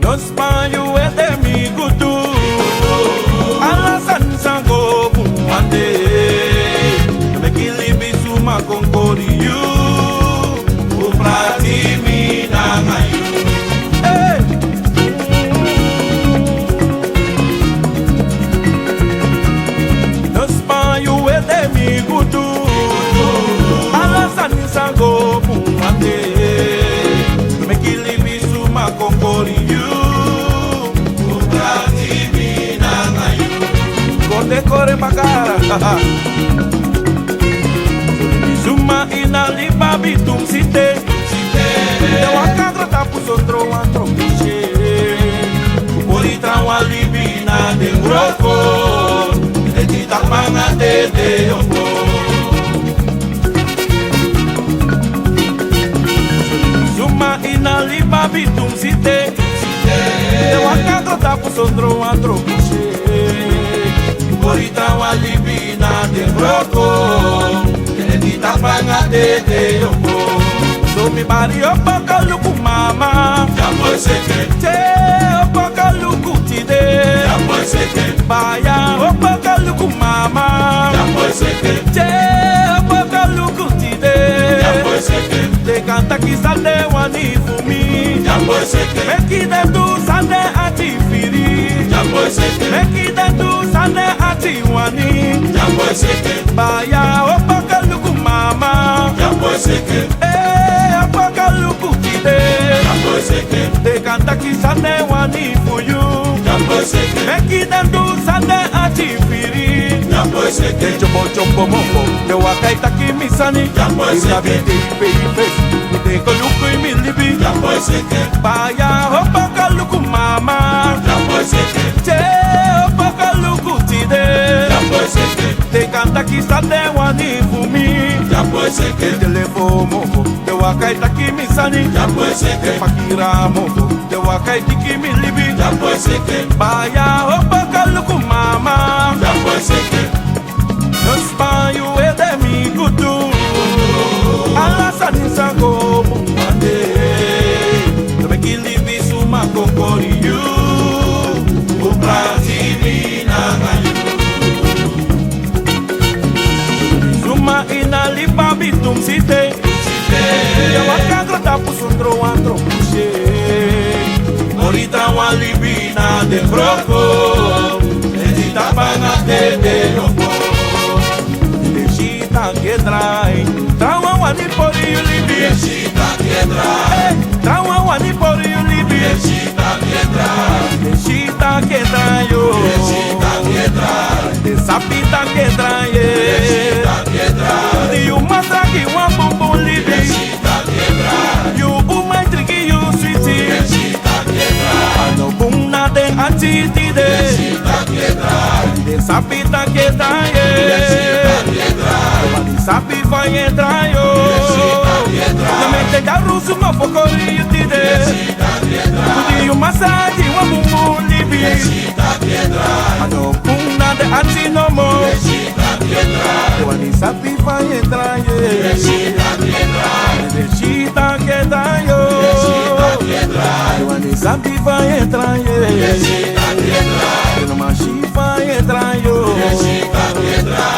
Nos panyu edemi gudu alasan sango buande mekili bisuma konkori you uprati minangayu hey. Nos panyu edemi gudu alasan sango buande mekili bisuma konkori you Kore magara Zuma ina liba bitum site De wakadra tapu sondro antro piche Kupoli trawa libina de groko De titak manga de yongo Zuma ina liba bitum site De wakadra tapu sondro antro piche Ahorita walibina de broko Kenedita panga de yoko So mi bari opaka luku mama Jambo seke Te opaka luku tide Jambo seke Baya opaka luku mama Jambo seke Te opaka luku tide Jambo seke De kanta kisale wani fumi Jambo seke Meki de du sande ati firi Jambo seke Meki de du sande ati wani Jambo seke Baya opaka luku mama Jambo seke opaka luku tide Jambo seke De kanta kisane wani for you Jambo seke Meki de du sande ati firi Jambo seke Chombo mombo De wakai taki misani Jambo seke Mi tengo luku imi libi Jambo seke Baya opaka luku mama Jambo seke Te opaka luku tide Jambo seke De kanta kisane wani fumi Jambo seke Telefo mombo De wakai taki misani Jambo seke Fakira mombo De wakai tiki mi libi Jambo seke Baya opaka luku mama Jambo seke Nos panyu edemi gudu Alasani sango bumbande Mekili bisuma konkori you Uprati minangayu Zuma ina lipa bitum site Ya wakadra tapu sondro antro pushe Morita walibina de broko Edita panga de yoko Que trai Trauma wani por you libi Shita que trai Trauma wani por you libi Shita que trai Shita que trai yo Shita que trai Sapita que trai Shita que trai You matra ki wan bumbu libi Shita que trai You umai triki you sweetie Shita que trai Ano bum na de atitide Shita que trai Sapita que trai Shita que trai Sapi vai entrar yo Na mente da russo ma focori tide Tudi massagem wa bumu libi Ano puna de ati no mo Wani sapi vai entrar yo Deixita que dá yo Wani sapi vai entrar yo No machi vai entrar yo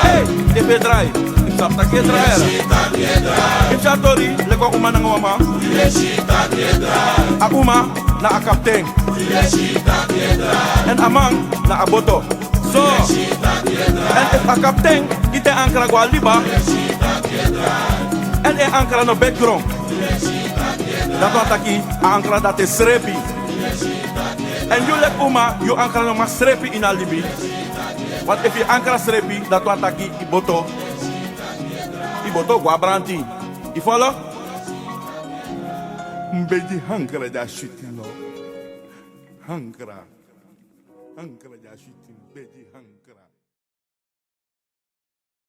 Hey, de pedrai Sapta kedra era Chatori leko uma nang wama a uma na a kapteng en amang na aboto so en if a kapteng ite ankara gwa liba en e ankara no background dat wat aki a ankara dat is srepi en you lek uma you ankara no mas srepi in a libi want if you ankara srepi dat wat aki iboto gwa branti. You follow? Mbedi hankra da shooting no. Hankra da shooting mbedi hankra.